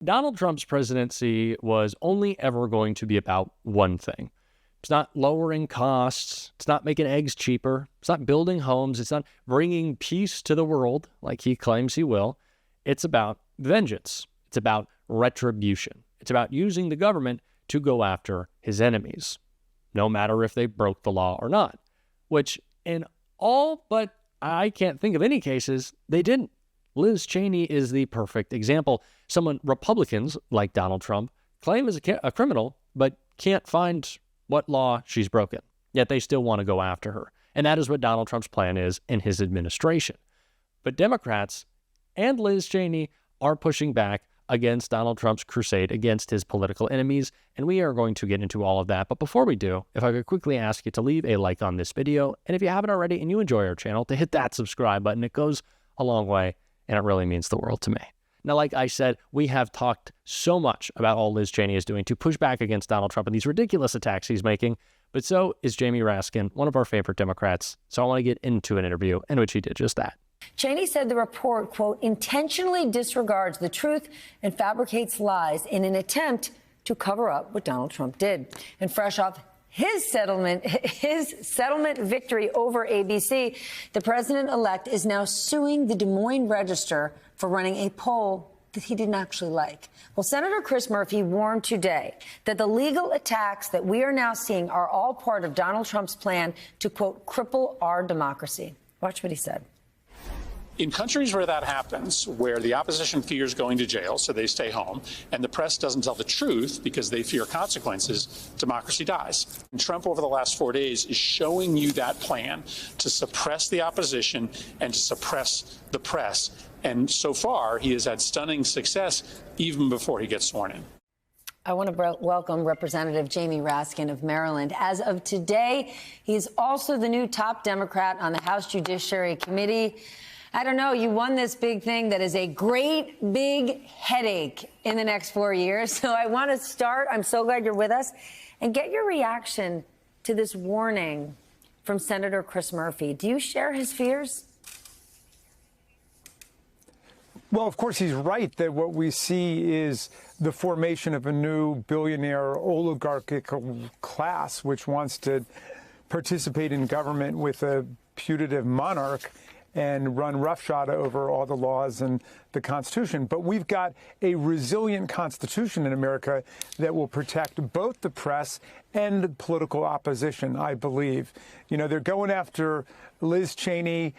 Donald Trump's presidency was only ever going to be about one thing. It's not lowering costs. It's not making eggs cheaper. It's not building homes. It's not bringing peace to the world like he claims he will. It's about vengeance. It's about retribution. It's about using the government to go after his enemies, no matter if they broke the law or not, which in all but I can't think of any cases, they didn't. Liz Cheney is the perfect example. Someone Republicans, like Donald Trump, claim is a criminal, but can't find what law she's broken. Yet they still want to go after her. And that is what Donald Trump's plan is in his administration. But Democrats and Liz Cheney are pushing back against Donald Trump's crusade against his political enemies, and we are going to get into all of that. But before we do, if I could quickly ask you to leave a like on this video, and if you haven't already and you enjoy our channel, to hit that subscribe button. It goes a long way, and it really means the world to me. Now, like I said, we have talked so much about all Liz Cheney is doing to push back against Donald Trump and these ridiculous attacks he's making, but so is Jamie Raskin, one of our favorite Democrats. So I want to get into an interview in which he did just that. Cheney said the report, quote, intentionally disregards the truth and fabricates lies in an attempt to cover up what Donald Trump did. And fresh off his settlement victory over ABC, the president-elect is now suing the Des Moines Register for running a poll that he didn't actually like. Well, Senator Chris Murphy warned today that the legal attacks that we are now seeing are all part of Donald Trump's plan to, quote, cripple our democracy. Watch what he said. In countries where that happens, where the opposition fears going to jail, so they stay home, and the press doesn't tell the truth because they fear consequences, democracy dies. And Trump, over the last 4 days, is showing you that plan to suppress the opposition and to suppress the press. And so far, he has had stunning success even before he gets sworn in. I want to welcome Representative Jamie Raskin of Maryland. As of today, he's also the new top Democrat on the House Judiciary Committee. I don't know, you won this big thing that is a great big headache in the next 4 years. So I want to start, I'm so glad you're with us, and get your reaction to this warning from Senator Chris Murphy. Do you share his fears? Well, of course, he's right that what we see is the formation of a new billionaire oligarchical class which wants to participate in government with a putative monarch and run roughshod over all the laws and the Constitution. But we've got a resilient Constitution in America that will protect both the press and political opposition, I believe. You know, they're going after Liz Cheney,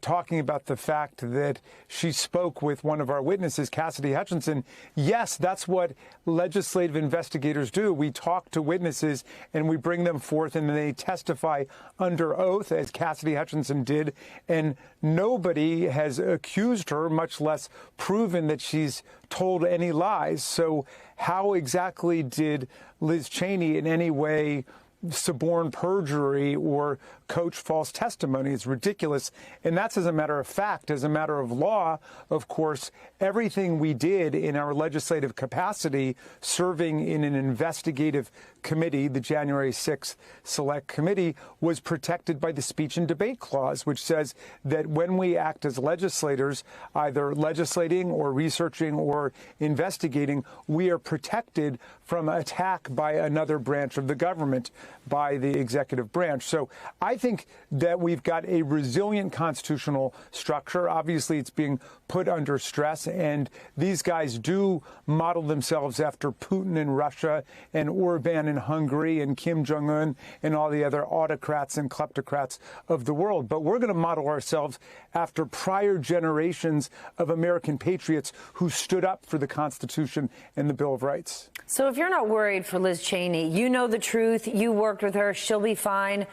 talking about the fact that she spoke with one of our witnesses, Cassidy Hutchinson. Yes, that's what legislative investigators do. We talk to witnesses and we bring them forth and they testify under oath, as Cassidy Hutchinson did. And nobody has accused her, much less proven that she's told any lies. So how exactly did Liz Cheney in any way suborn perjury or coach false testimony? Is ridiculous. And that's as a matter of fact. As a matter of law, of course, everything we did in our legislative capacity, serving in an investigative committee, the January 6th Select Committee, was protected by the Speech and Debate Clause, which says that when we act as legislators, either legislating or researching or investigating, we are protected from attack by another branch of the government, by the executive branch. So I think that we've got a resilient constitutional structure. Obviously, it's being put under stress, and these guys do model themselves after Putin in Russia and Orban in Hungary and Kim Jong-un and all the other autocrats and kleptocrats of the world. But we're going to model ourselves after prior generations of American patriots who stood up for the Constitution and the Bill of Rights. So if you're not worried for Liz Cheney, you know the truth, you worked with her, she'll be fine.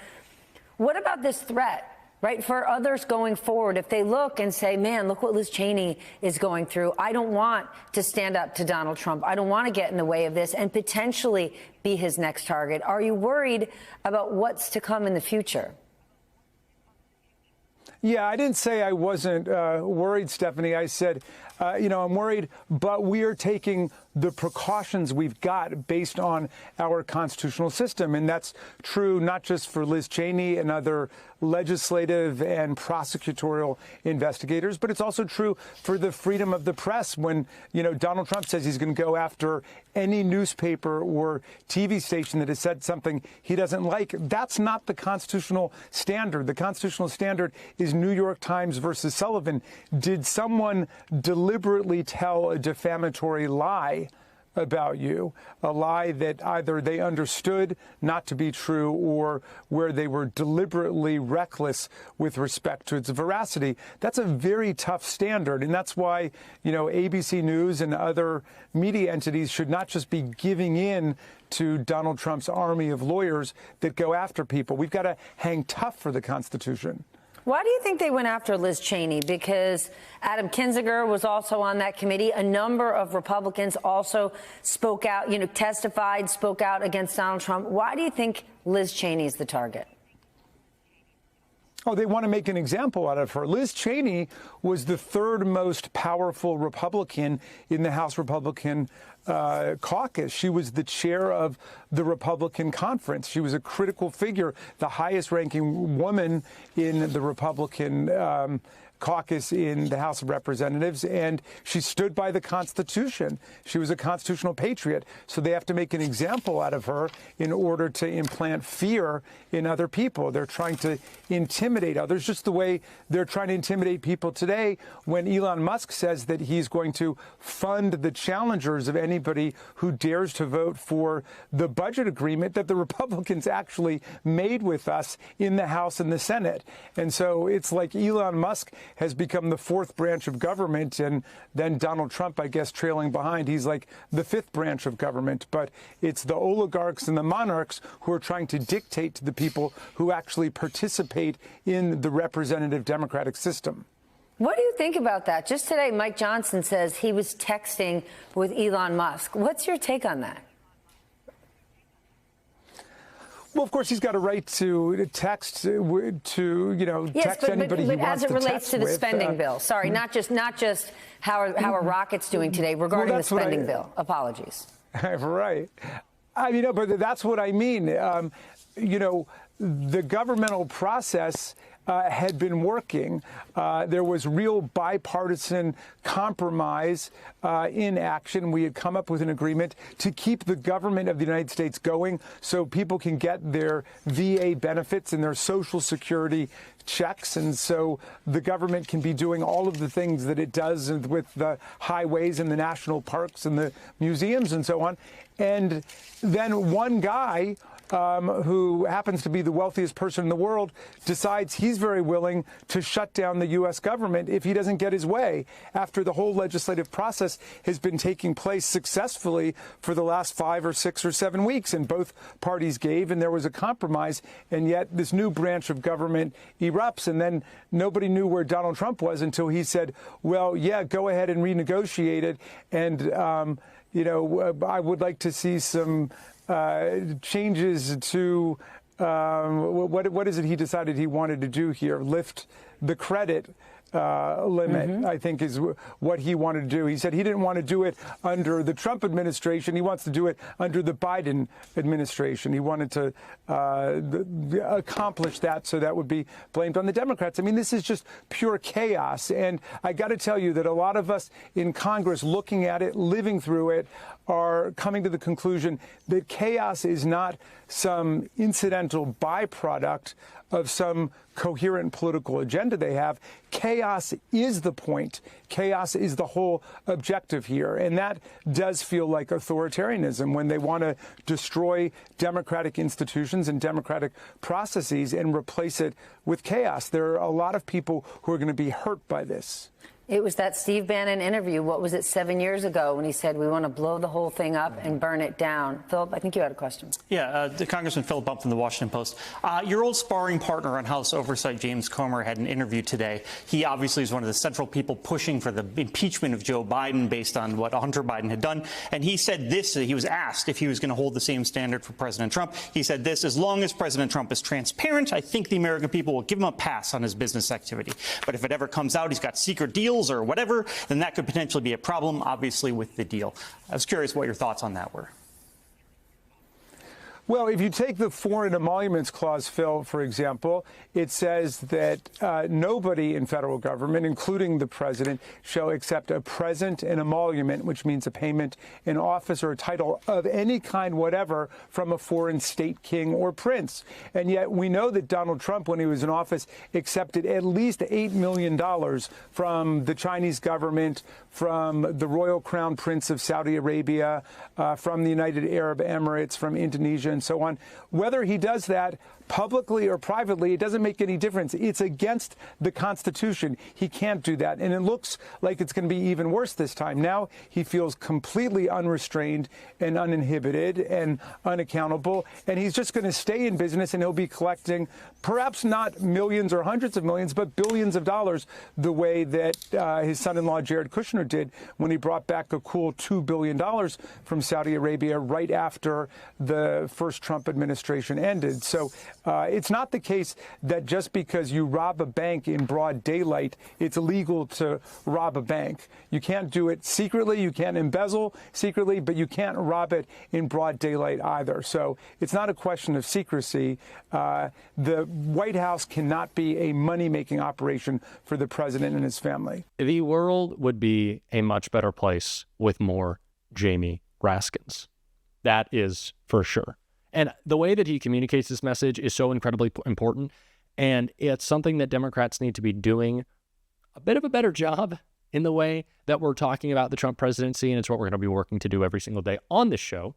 What about this threat? Right, for others going forward, if they look and say, man, look what Liz Cheney is going through. I don't want to stand up to Donald Trump. I don't want to get in the way of this and potentially be his next target. Are you worried about what's to come in the future? Yeah, I didn't say I wasn't worried, Stephanie. I said, I'm worried, but we are taking the precautions we've got based on our constitutional system. And that's true not just for Liz Cheney and other legislative and prosecutorial investigators, but it's also true for the freedom of the press. When, Donald Trump says he's going to go after any newspaper or TV station that has said something he doesn't like, that's not the constitutional standard. The constitutional standard is New York Times versus Sullivan. Did someone deliberately tell a defamatory lie about you, a lie that either they understood not to be true or where they were deliberately reckless with respect to its veracity? That's a very tough standard. And that's why, ABC News and other media entities should not just be giving in to Donald Trump's army of lawyers that go after people. We've got to hang tough for the Constitution. Why do you think they went after Liz Cheney? Because Adam Kinzinger was also on that committee. A number of Republicans also spoke out, testified, spoke out against Donald Trump. Why do you think Liz Cheney is the target? Oh, they want to make an example out of her. Liz Cheney was the third most powerful Republican in the House Republican caucus. She was the chair of the Republican conference. She was a critical figure, the highest ranking woman in the Republican caucus in the House of Representatives, and she stood by the Constitution. She was a constitutional patriot. So they have to make an example out of her in order to implant fear in other people. They're trying to intimidate others, just the way they're trying to intimidate people today when Elon Musk says that he's going to fund the challengers of anybody who dares to vote for the budget agreement that the Republicans actually made with us in the House and the Senate. And so it's like Elon Musk has become the fourth branch of government, and then Donald Trump, I guess, trailing behind. He's like the fifth branch of government. But it's the oligarchs and the monarchs who are trying to dictate to the people who actually participate in the representative democratic system. What do you think about that? Just today, Mike Johnson says he was texting with Elon Musk. What's your take on that? Well, of course, he's got a right to text text anybody he wants to text with. But as it relates to the spending bill, sorry, not just how are rockets doing today regarding the spending bill. Apologies. Right. But that's what I mean. The governmental process had been working. There was real bipartisan compromise in action. We had come up with an agreement to keep the government of the United States going so people can get their VA benefits and their Social Security checks. And so the government can be doing all of the things that it does with the highways and the national parks and the museums and so on. And then one guy who happens to be the wealthiest person in the world, decides he's very willing to shut down the U.S. government if he doesn't get his way, after the whole legislative process has been taking place successfully for the last 5 or 6 or 7 weeks. And both parties gave, and there was a compromise. And yet this new branch of government erupts. And then nobody knew where Donald Trump was until he said, well, yeah, go ahead and renegotiate it. And, I would like to see some changes to what is it he decided he wanted to do here? Lift the credit limit, I think, is what he wanted to do. He said he didn't want to do it under the Trump administration. He wants to do it under the Biden administration. He wanted to accomplish that, so that would be blamed on the Democrats. I mean, this is just pure chaos. And I got to tell you that a lot of us in Congress looking at it, living through it, are coming to the conclusion that chaos is not some incidental byproduct of some coherent political agenda they have. Chaos is the point. Chaos is the whole objective here. And that does feel like authoritarianism, when they want to destroy democratic institutions and democratic processes and replace it with chaos. There are a lot of people who are going to be hurt by this. It was that Steve Bannon interview. What was it, 7 years ago, when he said we want to blow the whole thing up and burn it down? Philip, I think you had a question. Yeah, the Congressman Philip Bump from the Washington Post. Your old sparring partner on House Oversight, James Comer, had an interview today. He obviously is one of the central people pushing for the impeachment of Joe Biden based on what Hunter Biden had done. And he said this, he was asked if he was going to hold the same standard for President Trump. He said this: as long as President Trump is transparent, I think the American people will give him a pass on his business activity. But if it ever comes out he's got secret deals or whatever, then that could potentially be a problem, obviously, with the deal. I was curious what your thoughts on that were. Well, if you take the Foreign Emoluments Clause, Phil, for example, it says that nobody in federal government, including the president, shall accept a present, an emolument, which means a payment in office or a title of any kind, whatever, from a foreign state king or prince. And yet we know that Donald Trump, when he was in office, accepted at least $8 million from the Chinese government, from the Royal Crown Prince of Saudi Arabia, from the United Arab Emirates, from Indonesia, and so on. Whether he does that publicly or privately, it doesn't make any difference. It's against the Constitution. He can't do that. And it looks like it's going to be even worse this time. Now he feels completely unrestrained and uninhibited and unaccountable. And he's just going to stay in business, and he'll be collecting perhaps not millions or hundreds of millions, but billions of dollars, the way that his son-in-law Jared Kushner did when he brought back a cool $2 billion from Saudi Arabia right after the first Trump administration ended. So it's not the case that just because you rob a bank in broad daylight, it's illegal to rob a bank. You can't do it secretly. You can't embezzle secretly, but you can't rob it in broad daylight either. So it's not a question of secrecy. The White House cannot be a money-making operation for the president and his family. The world would be a much better place with more Jamie Raskins. That is for sure. And the way that he communicates this message is so incredibly important. And it's something that Democrats need to be doing a bit of a better job in the way that we're talking about the Trump presidency. And it's what we're going to be working to do every single day on this show.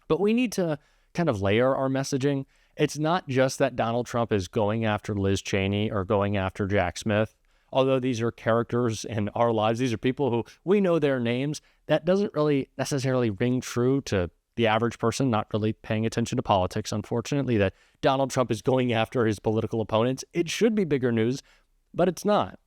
But we need to kind of layer our messaging. It's not just that Donald Trump is going after Liz Cheney or going after Jack Smith. Although these are characters in our lives, these are people who we know their names. That doesn't really necessarily ring true to the average person not really paying attention to politics, unfortunately, that Donald Trump is going after his political opponents. It should be bigger news, but it's not.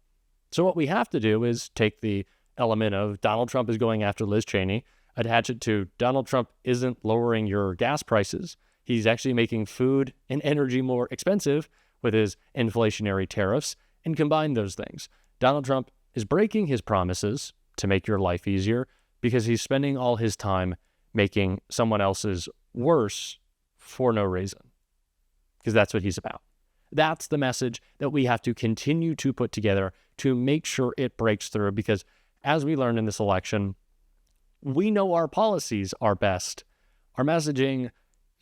So what we have to do is take the element of Donald Trump is going after Liz Cheney, attach it to Donald Trump isn't lowering your gas prices. He's actually making food and energy more expensive with his inflationary tariffs, and combine those things. Donald Trump is breaking his promises to make your life easier because he's spending all his time making someone else's worse for no reason, because that's what he's about. That's the message that we have to continue to put together to make sure it breaks through, because as we learned in this election, we know our policies are best. Our messaging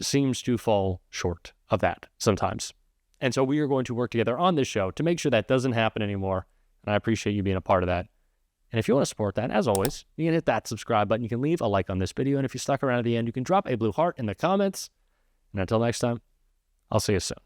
seems to fall short of that sometimes. And so we are going to work together on this show to make sure that doesn't happen anymore. And I appreciate you being a part of that. And if you want to support that, as always, you can hit that subscribe button. You can leave a like on this video. And if you stuck around at the end, you can drop a blue heart in the comments. And until next time, I'll see you soon.